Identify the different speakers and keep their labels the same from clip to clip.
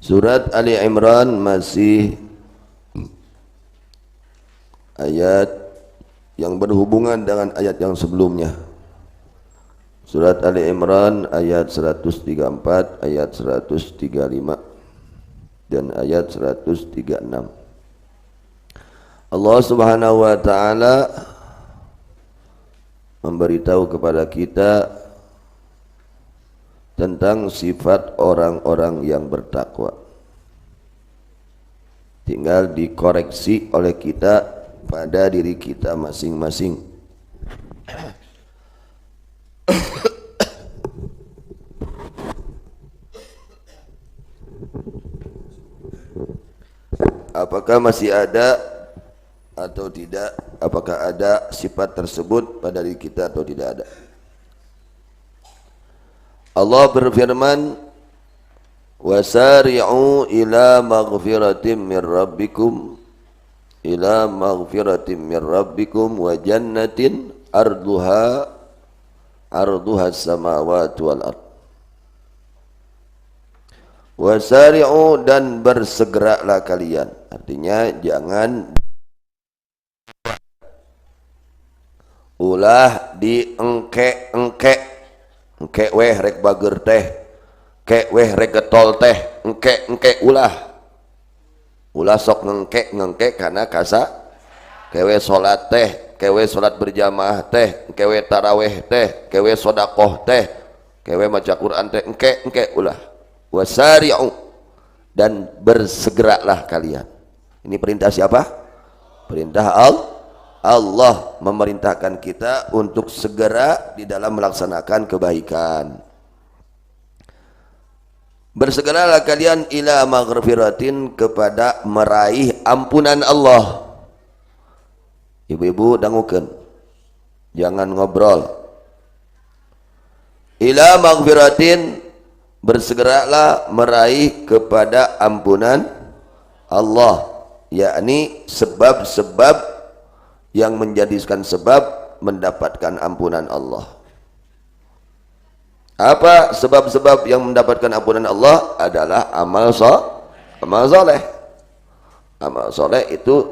Speaker 1: Surat Ali Imran masih ayat yang berhubungan dengan ayat yang sebelumnya. Surat Ali Imran ayat 134, ayat 135 dan ayat 136. Allah Subhanahu wa taala memberitahu kepada kita tentang sifat orang-orang yang bertakwa. Tinggal dikoreksi oleh kita pada diri kita masing-masing. Apakah masih ada atau tidak? Apakah ada sifat tersebut pada diri kita atau tidak ada? Allah berfirman, wasari'u ila maghfiratin min rabbikum wa jannatin arduha samawati wal ard. Wasari'u, dan bersegeralah kalian. Artinya jangan ulah diengke-engke. Engke weh rek bager teh, ke weh rek getol teh, engke ulah sok ngengke karena kasa kewe salat teh, kewe salat berjamaah teh, kewe taraweh teh, kewe sodakoh teh, kewe maca Quran teh, engke ulah. Wasari'u, dan bersegeralah kalian. Ini perintah siapa? Perintah Allah memerintahkan kita untuk segera di dalam melaksanakan kebaikan. Bersegeralah kalian ila maghfiratin, kepada meraih ampunan Allah. Ibu-ibu dangukeun, jangan ngobrol. Ila maghfiratin, bersegeralah meraih kepada ampunan Allah, yakni sebab-sebab yang menjadikan sebab mendapatkan ampunan Allah. Apa sebab-sebab yang mendapatkan ampunan Allah? Adalah amal soleh. Amal soleh itu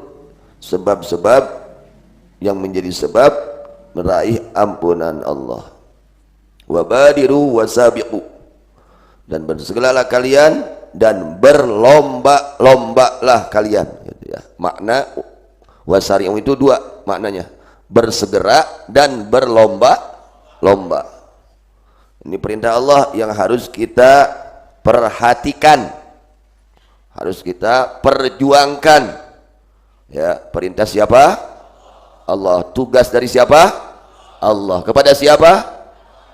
Speaker 1: sebab-sebab yang menjadi sebab meraih ampunan Allah. Wabadiru wasabiqu, dan bersegeralah kalian dan berlomba-lombalah kalian, gitu ya. Makna wasari'u itu dua maknanya, bersegera dan berlomba-lomba. Ini perintah Allah yang harus kita perhatikan, harus kita perjuangkan. Ya, perintah siapa? Allah. Tugas dari siapa? Allah. Kepada siapa?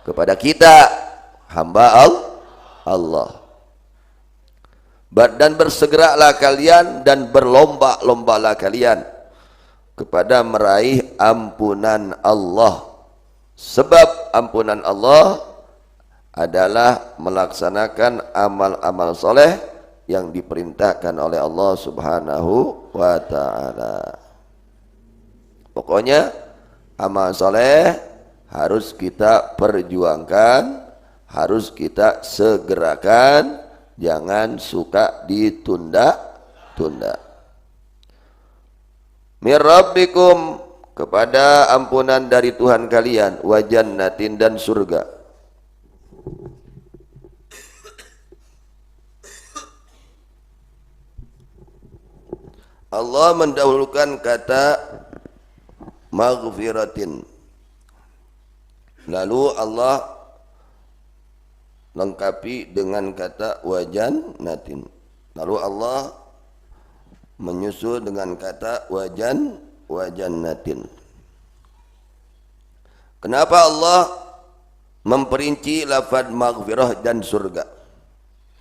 Speaker 1: Kepada kita, hamba Allah. Dan bersegeralah kalian dan berlomba-lombalah kalian kepada meraih ampunan Allah. Sebab ampunan Allah adalah melaksanakan amal-amal soleh yang diperintahkan oleh Allah Subhanahu wa ta'ala. Pokoknya amal soleh harus kita perjuangkan, harus kita segerakan, jangan suka ditunda-tunda. Mir rabbikum, kepada ampunan dari Tuhan kalian, wa jannatin, dan surga. Allah mendahulukan kata maghfiratin, lalu Allah lengkapi dengan kata wa jannatin, lalu Allah menyusul dengan kata wa jannatin. Kenapa Allah memperinci lafaz maghfirah dan surga?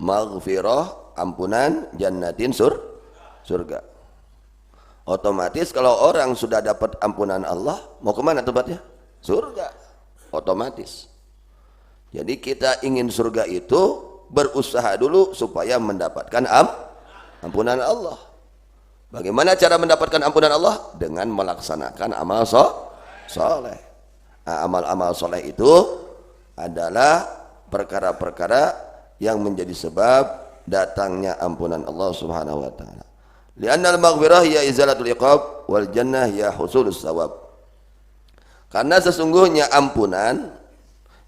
Speaker 1: Maghfirah ampunan, jannatin surga. Otomatis kalau orang sudah dapat ampunan Allah, mau kemana tempatnya? Surga. Otomatis. Jadi kita ingin surga itu berusaha dulu supaya mendapatkan ampunan Allah. Bagaimana cara mendapatkan ampunan Allah? Dengan melaksanakan amal soleh. Nah, amal-amal soleh itu adalah perkara-perkara yang menjadi sebab datangnya ampunan Allah Subhanahu wa taala. Li'anna al-maghfirah hiya izalatul iqab wal jannah hiya husulus thawab. Karena sesungguhnya ampunan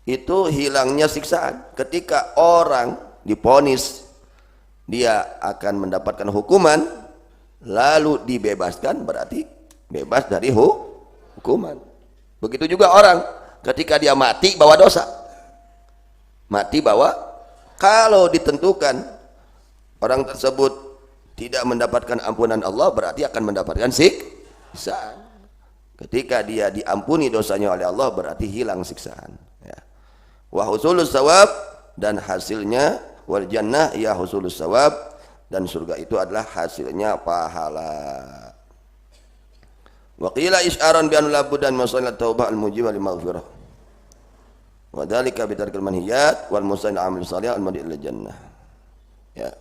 Speaker 1: itu hilangnya siksaan. Ketika orang diponis dia akan mendapatkan hukuman lalu dibebaskan, berarti bebas dari hukuman. Begitu juga orang ketika dia mati bawa dosa, mati bawa, kalau ditentukan orang tersebut tidak mendapatkan ampunan Allah, berarti akan mendapatkan siksaan. Ketika dia diampuni dosanya oleh Allah, berarti hilang siksaan, ya. Wa husulus thawab, dan hasilnya, wal jannah ya husulus thawab, dan surga itu adalah hasilnya pahala. Wa qila isyaran bi an la budda min masalat taubah al mujibah lil maghfirah. Wa dzalika bi tarkil manhiyat wal musannil amal salih al madi ila jannah. Ya.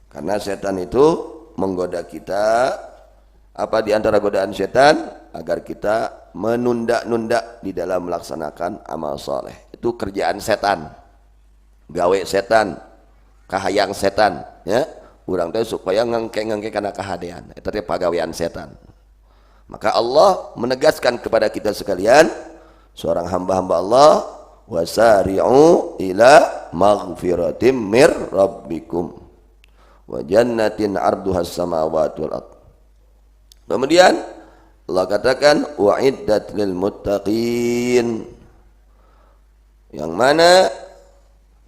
Speaker 1: Karena setan itu menggoda kita. Apa di antara godaan setan? Agar kita menunda-nunda di dalam melaksanakan amal saleh. Itu kerjaan setan, gawe setan, kahayang setan, ya. Urang teh supaya ngengke-ngengke kana kahadean, eta teh pagawean setan. Maka Allah menegaskan kepada kita sekalian, seorang hamba-hamba Allah, wasari'u ila maghfiratim mir rabbikum wa jannatin arduhas samawati wal ardh. Kemudian Allah katakan wa'iddat lil muttaqin, yang mana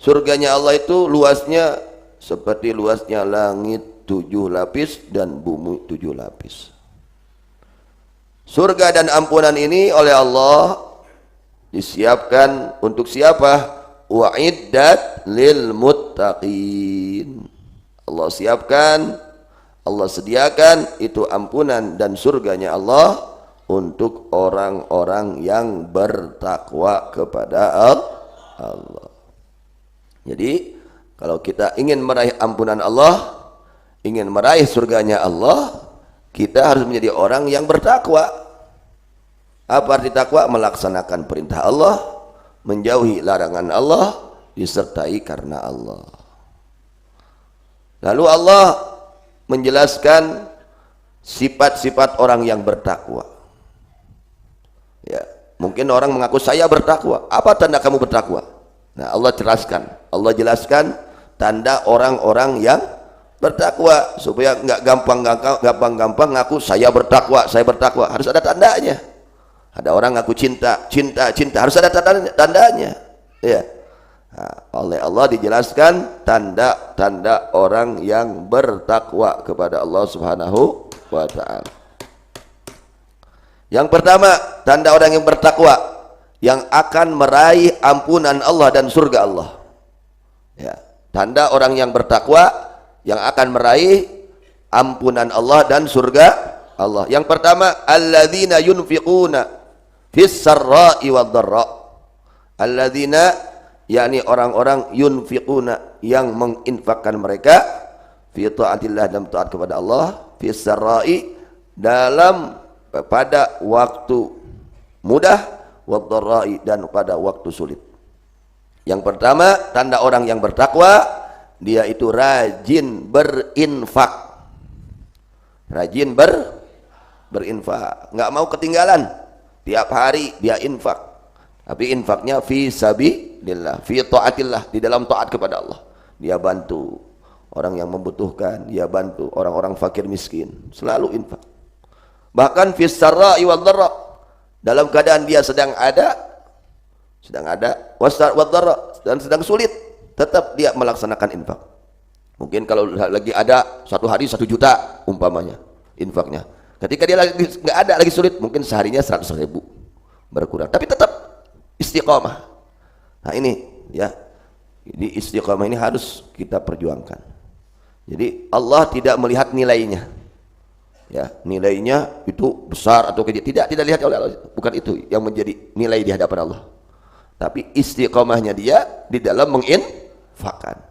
Speaker 1: surganya Allah itu luasnya seperti luasnya langit 7 lapis dan bumi 7 lapis. Surga dan ampunan ini oleh Allah disiapkan untuk siapa? Wa'iddat lil muttaqin. Allah siapkan, Allah sediakan itu ampunan dan surganya Allah untuk orang-orang yang bertakwa kepada Allah. Jadi kalau kita ingin meraih ampunan Allah, ingin meraih surganya Allah, kita harus menjadi orang yang bertakwa. Apa arti takwa? Melaksanakan perintah Allah, menjauhi larangan Allah, disertai karena Allah. Lalu Allah menjelaskan sifat-sifat orang yang bertakwa. Ya, mungkin orang mengaku saya bertakwa. Apa tanda kamu bertakwa? Nah, Allah jelaskan tanda orang-orang yang bertakwa supaya nggak gampang-gampang ngaku saya bertakwa. Harus ada tandanya. Ada orang ngaku cinta, harus ada tandanya. Ya. Nah, oleh Allah dijelaskan tanda-tanda orang yang bertakwa kepada Allah Subhanahu wa ta'ala. Yang pertama, tanda orang yang bertakwa yang akan meraih ampunan Allah dan surga Allah. Ya, tanda orang yang bertakwa yang akan meraih ampunan Allah dan surga Allah. Yang pertama, alladzina yunfiquna fis sarra'i wad dharra. Alladzina, yakni orang-orang yunfiquna yang menginfakkan mereka fi taatillah, dalam taat kepada Allah, fi sarra'i, dalam pada waktu mudah, wad dharra'i, dan pada waktu sulit. Yang pertama, tanda orang yang bertakwa, dia itu rajin berinfak. Rajin berinfak, nggak mau ketinggalan. Tiap hari dia infak, tapi infaknya fi sabilillah, fi taatillah, di dalam taat kepada Allah. Dia bantu orang yang membutuhkan, dia bantu orang-orang fakir miskin, selalu infak. Bahkan fi sarra'i wad dharra, dalam keadaan dia sedang ada wad dharra, dan sedang sulit, tetap dia melaksanakan infak. Mungkin kalau lagi ada satu hari 1 juta umpamanya infaknya, ketika dia lagi nggak ada, lagi sulit, mungkin seharinya 100.000 berkurang, tapi tetap istiqamah. Nah ini ya, ini istiqamah ini harus kita perjuangkan. Jadi Allah tidak melihat nilainya, ya, nilainya itu besar atau kecil, tidak dilihat oleh Allah. Bukan itu yang menjadi nilai di hadapan Allah, tapi istiqamahnya dia di dalam menginfakkan,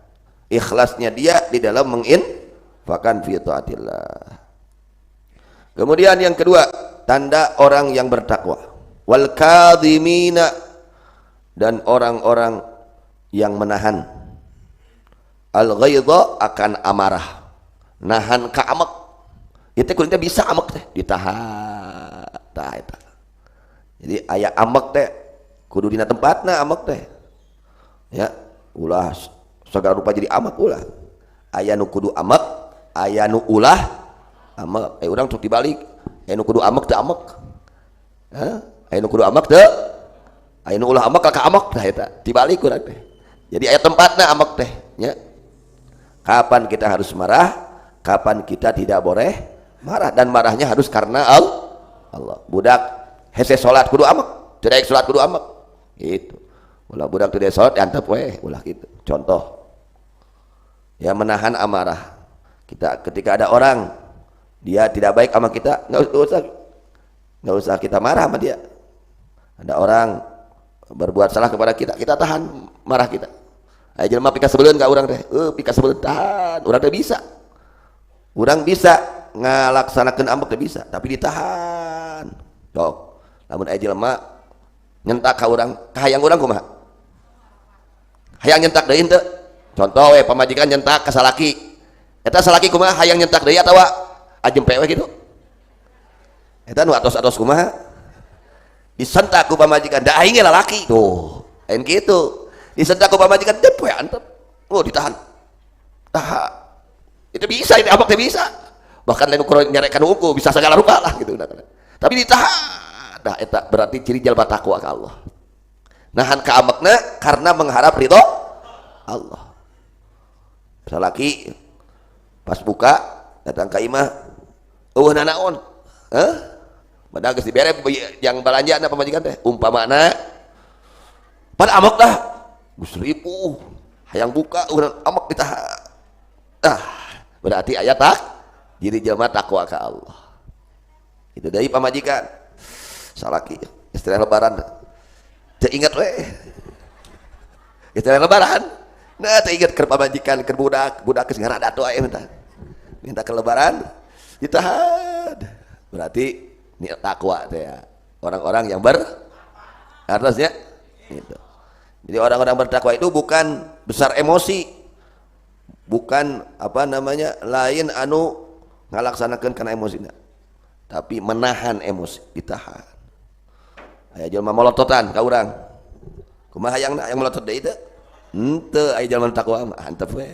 Speaker 1: ikhlasnya dia di dalam menginfakkan fi taatillah. Kemudian yang kedua, tanda orang yang bertakwa, wal kadhimina, dan orang-orang yang menahan al-ghaidha akan amarah, nahan ka amek. Itu kudu bisa amek teh ditahan tah eta. Jadi aya amek teh kudu dina tempatna amek teh ya, ulah segala rupa jadi amek ulah. Aya nu kudu amek, aya nu ulah amek. Urang sok dibalik, aya nu kudu amek teu amek, aya nu kudu amek teu, aya nu ulah amek ka amek tah eta dibalik urang teh. Jadi aya tempatna amek teh nya. Kapan kita harus marah, kapan kita tidak boleh marah, dan marahnya harus karena Allah. Budak hese salat kudu amek, teu daek salat kudu amek gitu. Ulah budak teu daek salat diantep we ulah gitu. Contoh ya, menahan amarah. Kita ketika ada orang dia tidak baik sama kita, nggak usah kita marah sama dia. Ada orang berbuat salah kepada kita, kita tahan marah kita. Ayo jelema pika sebeleun ka urang teh, pika sebeleun tahan, urang teh bisa. Urang bisa ngalaksanakeun ambek teh bisa, tapi ditahan. Sok, lamun aya jelema nyentak ka urang, ka hayang urang kumaha? Hayang nyentak deui henteu? Contoh we pamajikan nyentak ka salaki. Eta salaki kumaha hayang nyentak deui atawa ajempe we kitu? Eta nu atos-atos kumaha? Disentak ku pamajikan, da aing lalaki. Tuh, lain kitu. Disentak ku pamajikan, dep we antep. Oh, ditahan. Tahan. Itu bisa, ini abak teh bisa. Bahkan lain ukur nyarekan hukum bisa segala rupa lah gitu. Tapi ditahan. Nah, eta berarti ciri jalma takwa ka Allah. Nahan ka amakna karena mengharap ridho Allah. Salaki pas buka datang ka imah, eueuh naon? Padahal geus dibere yang balanjana pamajikan teh. Umpamana pada amak dah geus ripuh, hayang buka amak ditahan. Berarti aya tak diri jelema takwa ka Allah. Itu dari pamajikan. Salaki istilah lebaran teu ingat we. Istilah lebaran. Nah, teu ingat keur pamajikan, keur budak geus ngarada atuh aya minta ke lebaran ditahan. Berarti ini takwa teh ya. Orang-orang yang harusnya itu. Jadi orang-orang bertakwa itu bukan besar emosi, bukan apa namanya lain anu ngalaksanakeun karena emosinya, tapi menahan emosi, ditahan. Aya jelema molototan ka urang, kumaha hayangna yang molotot deui teh? Henteu, aya jelema takwa mah hantep we.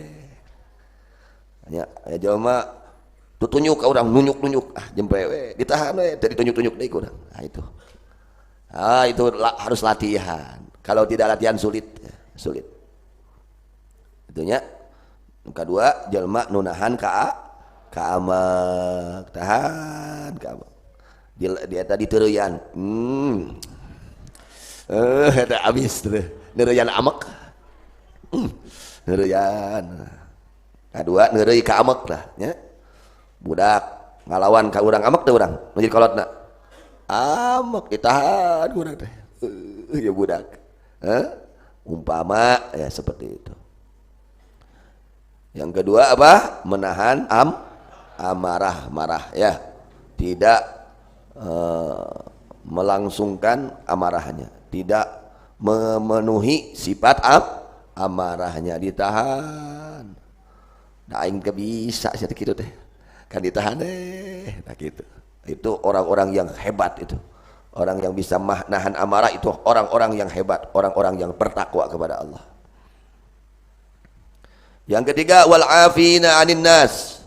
Speaker 1: Aya jelema tutunyuk ka urang, nunyuk-nunyuk, jempe we, ditahan we, teu ditunjuk-tunjuk deui ku urang. Itu harus latihan. Kalau tidak latihan sulit. Itunya. Yang kedua, jelma nunahan ka amak, tahan ka amak. Dia tadi tereuyan. Eta abis teh. Neureyan amak. Neureyan. Kedua, neureuy ka amak lah nya. Budak ngalawan ka urang amak teh urang. Nu jadi kolotna. Amak ditahan urang teh. Ya budak. Umpama ya seperti itu. Yang kedua apa? Menahan amarah, marah ya. Tidak melangsungkan amarahnya, tidak memenuhi sifat amarahnya, ditahan. Nah, aing teh bisa sia kitu teh. Kan ditahan nah gitu. Itu orang-orang yang hebat itu. Orang yang bisa menahan amarah itu orang-orang yang hebat, orang-orang yang bertakwa kepada Allah. Yang ketiga, wal afina 'anin nas.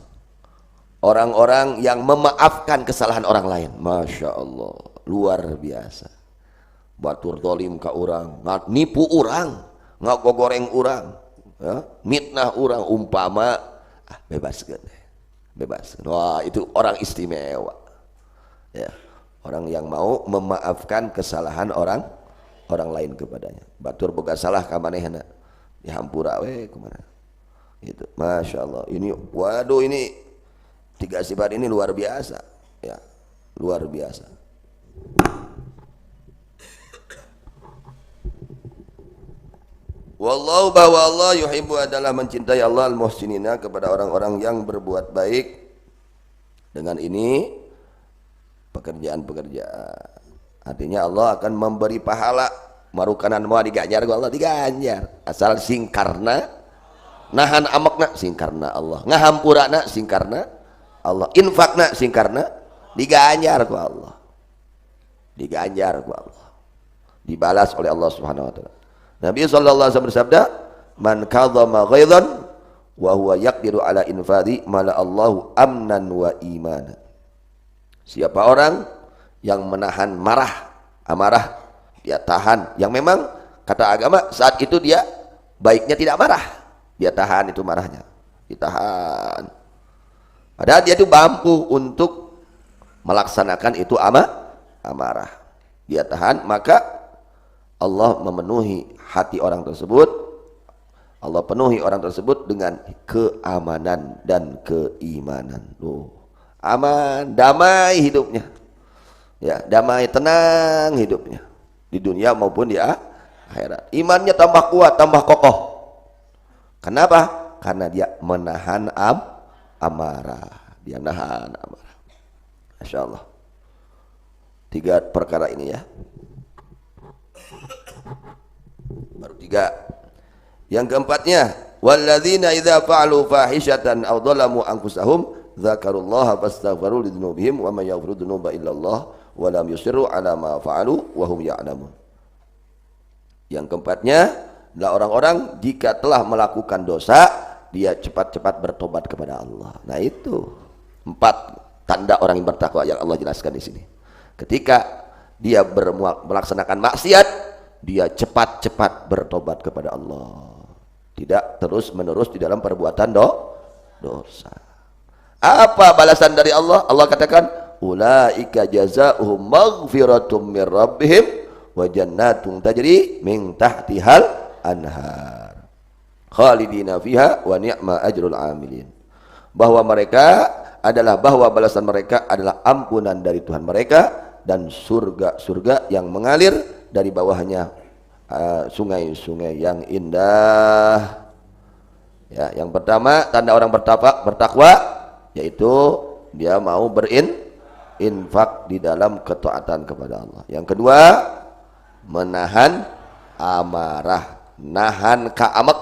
Speaker 1: Orang-orang yang memaafkan kesalahan orang lain. Masya Allah, luar biasa. Batur zalim ka urang, nipu urang, ngagogoreng urang, ya, mitnah urang umpama, bebaskeun. Wah, itu orang istimewa. Ya. Orang yang mau memaafkan kesalahan orang lain kepadanya. Batur boga salah ka manehna, dihampura we kumaha. Gitu. Masya Allah. Ini waduh, ini tiga sifat ini luar biasa. Ya, luar biasa. Wallahu bahwa Allah yuhibbu adalah mencintai Allah al-muhsinina kepada orang-orang yang berbuat baik. Dengan ini pekerjaan-pekerjaan. Artinya Allah akan memberi pahala marukanan mau diganjar, Allah diganjar asal sing karena nahan amekna sing karna Allah, ngahampurana sing karna Allah, infakna sing karna diganjar ku Allah, diganjar ku Allah, dibalas oleh Allah Subhanahu wa taala. Nabi sallallahu alaihi wasallam bersabda, man kadzama ghaidhan wa huwa yaqdiru ala infadi mala Allahu amnan wa imana. Siapa orang yang menahan amarah dia tahan, yang memang kata agama saat itu dia baiknya tidak marah, dia tahan itu marahnya, ditahan, padahal dia itu mampu untuk melaksanakan itu amarah, dia tahan, maka Allah memenuhi hati orang tersebut, Allah penuhi orang tersebut dengan keamanan dan keimanan. Aman, damai hidupnya, ya, damai, tenang hidupnya di dunia maupun di akhirat. Imannya tambah kuat, tambah kokoh. Kenapa? Karena dia menahan amarah, dia nahan amarah. Masya Allah. 3 perkara ini ya, baru 3. Yang keempatnya, walladzina idza fa'alu fahishatan aw dhalamu anfusahum dzakarullaha fastaghfiru lidzunubihim wa may yaghfiru dzunuba illallah wa lam yusirru ala ma fa'alu wa hum ya'lamun. Yang keempatnya adalah orang-orang jika telah melakukan dosa dia cepat-cepat bertobat kepada Allah. Nah itu 4 tanda orang yang bertakwa yang Allah jelaskan di sini. Ketika dia melaksanakan maksiat, dia cepat-cepat bertobat kepada Allah, tidak terus-menerus di dalam perbuatan dosa. Apa balasan dari Allah? Allah katakan, ulaika jazaohum maghfiratum mir rabbihim wa jannatun tajri min tahtihal anhar khalidina fiha wa ni'ma ajrul amilin. Bahwa balasan mereka adalah ampunan dari Tuhan mereka dan surga-surga yang mengalir dari bawahnya sungai-sungai yang indah. Ya, yang pertama tanda orang bertakwa yaitu dia mau berinfak di dalam ketaatan kepada Allah. Yang kedua, menahan amarah, nahan kaamek.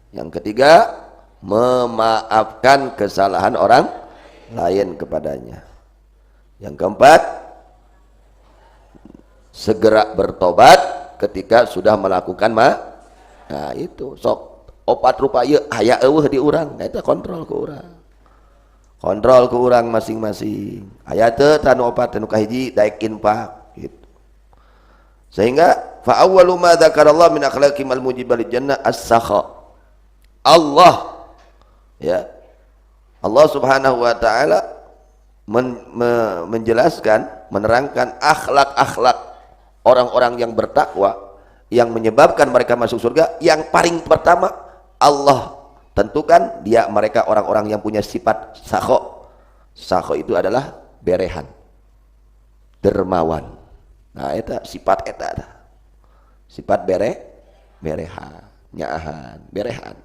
Speaker 1: Yang ketiga, memaafkan kesalahan orang lain kepadanya. Yang keempat, segera bertobat ketika sudah melakukan nah itu sok opat rupa ieu aya eueuh di urang, eta kontrol ke urang masing-masing. Aya teu tanu opat tanu kahiji daek infak gitu. Sehingga fa awwalu ma dzakarallahu min akhlaqi mal mujibal jannah as-sakha. Allah ya, Allah Subhanahu wa taala menjelaskan, menerangkan akhlak-akhlak orang-orang yang bertakwa yang menyebabkan mereka masuk surga. Yang paling pertama Allah tentukan mereka orang-orang yang punya sifat sakho. Sakho itu adalah berehan, dermawan. Nah itu sifat sifat berehan, nyaahan, berehan.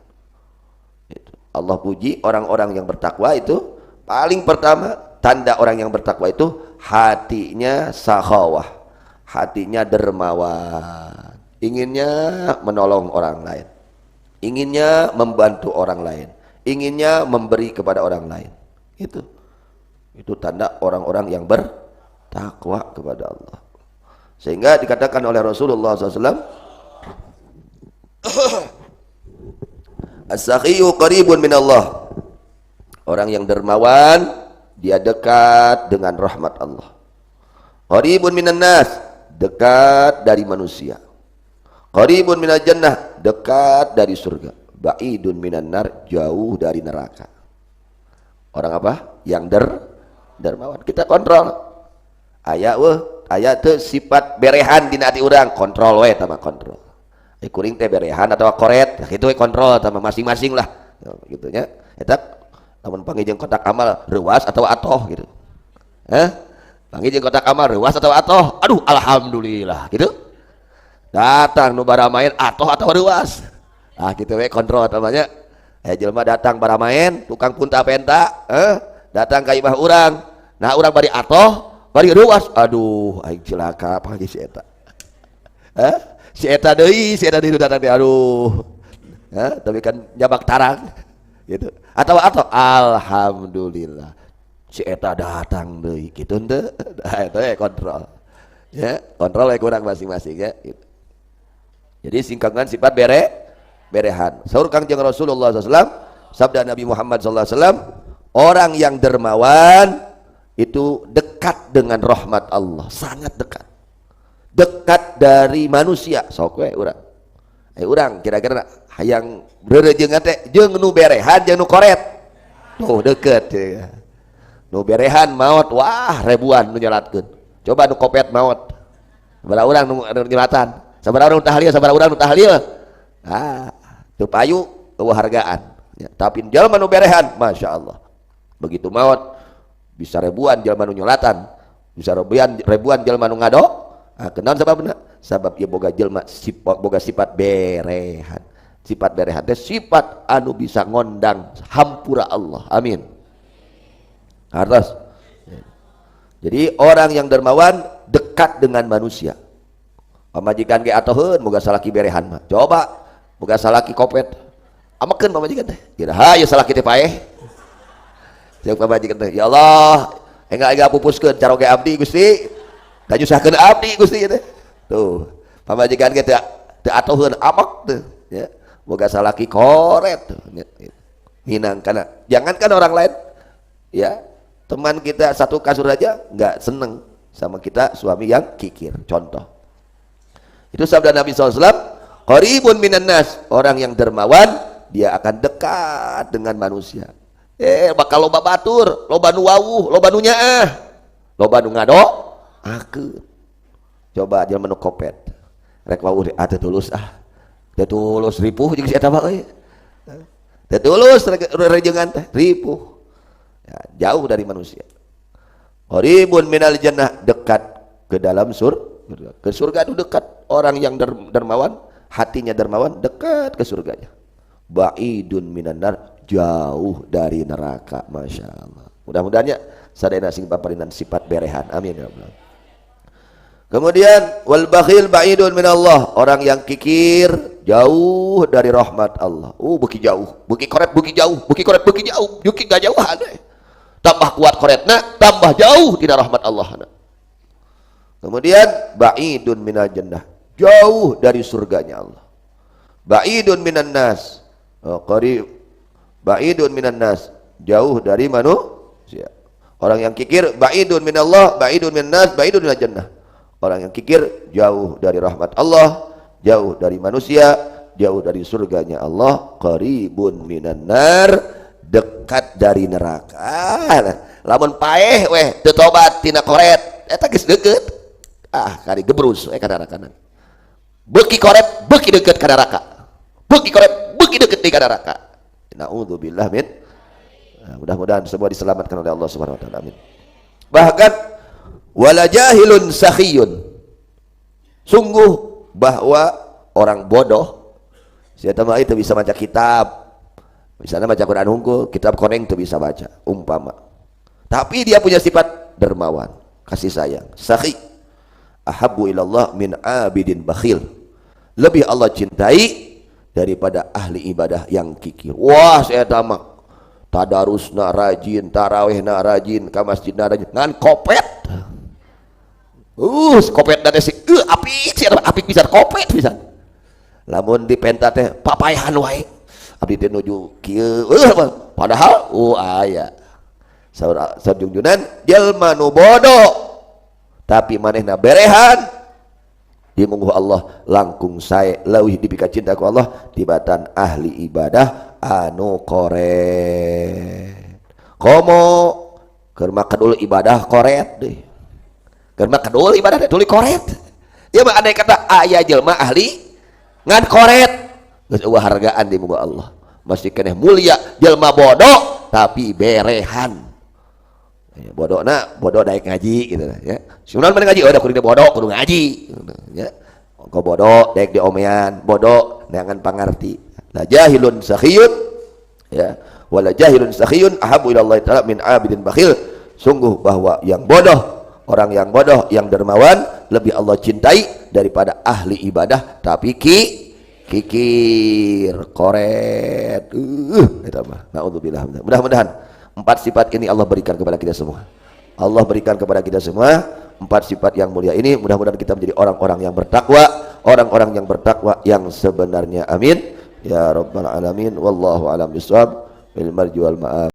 Speaker 1: Itu Allah puji orang-orang yang bertakwa itu. Paling pertama tanda orang yang bertakwa itu hatinya sakhawah, hatinya dermawan, inginnya menolong orang lain, inginnya membantu orang lain, inginnya memberi kepada orang lain. Itu tanda orang-orang yang bertakwa kepada Allah. Sehingga dikatakan oleh Rasulullah SAW, as-sakhiyu qaribun minallah. Orang yang dermawan dia dekat dengan rahmat Allah. Qaribun minan nas, dekat dari manusia. Qaribun minal jannah, dekat dari surga. Ba'idun minan nar, jauh dari neraka. Orang apa? Yang dermawan. Kita kontrol. Aya teu sifat berehan dina ati urang, kontrol we tama kontrol. Kuring teh berehan atau koret, kitu we kontrol tama masing-masing lah. Gitu nya. Eta lamun panggih jeung kotak amal reuas atau atoh gitu. Panggih jeung kotak amal reuas atau atoh. Aduh alhamdulillah gitu. Datang nu baramain atoh atau reuas. Ah kitu we kontrol namanya. Jelema datang baramain tukang punta penta, datang ka imah urang. Nah urang bari atoh, bari reuas. Aduh aing cilaka panggih si eta. si eta deui datang deui, aduh. Ya, tapi kan jabak tarang gitu. Atau alhamdulillah si eta datang deui kitu henteu. Eta kontrol. Ya, kontrol kurang masing-masing ya gitu. Jadi singkatkan sifat berehan. Saur Kangjeng Rasulullah SAW, sabda Nabi Muhammad SAW, orang yang dermawan itu dekat dengan rahmat Allah, sangat dekat, dekat dari manusia. Sok we urang kira-kira hayang beureujeungan teh jeung nu berehan jeung nu koret tuh deket ya. Nu berehan maot wah ribuan nu nyolatkeun, coba nu kopet maot sabaraha urang nu nyolatan, sabaraha urang nu tahlil, sabaraha urang nu tahlil, teu payu eueuh hargaan ya. Tapi jalma nu berehan masya Allah begitu maot bisa ribuan jalma nu nyolatan, bisa ribuan jalma nu ngado. Kenaon sababna? Sabab ieu boga jelma boga sifat berehan. Sifat berehan teh sifat anu bisa ngondang hampura Allah. Amin. Hartos. Jadi orang yang dermawan dekat dengan manusia. Pamajikan ge atoheun boga salaki berehan mah. Coba boga salaki kopet. Amakeun pamajikan teh. Kira hayu salaki teh paeh. Jeung pamajikan teh, ya Allah, engga pupuskeun caroge abdi Gusti. Da nyusahkeun abdi Gusti teh. Tuh, pamajikan ge teu atoheun amak teh, ya. Boga salaki koret tuh. Hinangkana. Jangankan orang lain, ya. Teman kita satu kasur aja nggak seneng sama kita suami yang kikir. Contoh. Itu sabda Nabi SAW, qaribun minan nas, orang yang dermawan dia akan dekat dengan manusia. Bakal loba batur, loba nu wawuh, loba nu nyaah, loba nu ngado akeun. Coba aja menu kopet rek wawuh teh tulus teh tulus ripuh jeung si eta mah euy. Teh tulus rejengan teh ripuh. Ya, jauh dari manusia. Qaribun minal jannah, dekat ke dalam surga. Ke surga itu dekat. Orang yang dermawan, hatinya dermawan, dekat ke surganya. Ba'idun minan nar, jauh dari neraka. Masya Allah. Mudah-mudahannya sadayana sing paparinan sifat berehan. Amin ya Allah. Kemudian wal bakhil ba'idun minallah, orang yang kikir jauh dari rahmat Allah. Beuki jauh, beuki koret beuki jauh, beuki koret beuki jauh, yuki gak jauhan deh. Tambah kuat koretna, tambah jauh tina rahmat Allah. Kemudian ba'idun minal jannah, jauh dari surganya Allah. Ba'idun minan nas, qarib ba'idun minan nas, jauh dari manusia. Orang yang kikir ba'idun minallah, ba'idun minan nas, ba'idun minal jannah. Orang yang kikir jauh dari rahmat Allah, jauh dari manusia, jauh dari surganya Allah. Qaribun minan nar, dekat dari neraka. Lamun paeh weh teu tobat tina koret eta geus deukeut. Kali gebrus ka neraka. Beuki koret beuki deukeut ka neraka. Beuki koret beuki deukeut di neraka. Naudzubillah min. Mudah-mudahan semua diselamatkan oleh Allah Subhanahu wa taala. Amin. Bahkan wala jahilun sakhiyun, sungguh bahwa orang bodoh siapa mah itu bisa baca kitab, misalnya baca Quran hungkul, kitab koneng itu bisa baca umpama, tapi dia punya sifat dermawan, kasih sayang, sakhi, ahabbu ilallah min abidin bakhil, lebih Allah cintai daripada ahli ibadah yang kikir. Wah saya tamak tadarusna rajin, tarawihna rajin, ka masjidna rajin, ngan kopet. Kopet dan si apik sih, apik bisa kopet bisa. Lamun di penta teh papayahan wae. Abdi teh nuju kieu. Padahal aya. Saur junjunan jelma nu bodoh tapi manehna berehan. Di mungguh Allah langkung sae leuwih dipika cinta ku Allah tibatan ahli ibadah anu koret. Komo keur makadul ibadah koret deui. Karena kedul ibadah tuli koret. Ya mah andai kata aya jelma ahli ngan koret, geus eueuh hargaan di muka Allah. Masih keneh mulia jelma bodoh tapi berehan. Ya, bodoh daek ngaji gitu ya. Sunan mending ngaji udah kudu bodoh kudu ngaji ya. Kok bodoh daek diomean, bodoh neangan pangarti. La jahilun sakhiyun ya. Wala jahilun sakhiyun ahabbu ila Allah taala min abidin bakhil. Sungguh bahwa yang bodoh, orang yang bodoh, yang dermawan lebih Allah cintai daripada ahli ibadah tapi kikir koret itu mah. Naudzubillah. Mudah-mudahan 4 sifat ini Allah berikan kepada kita semua. Allah berikan kepada kita semua 4 sifat yang mulia ini. Mudah-mudahan kita menjadi orang-orang yang bertakwa, orang-orang yang bertakwa yang sebenarnya. Amin ya rabbal alamin. Wallahu a'lam bishawab. Bil marji wal ma'ab.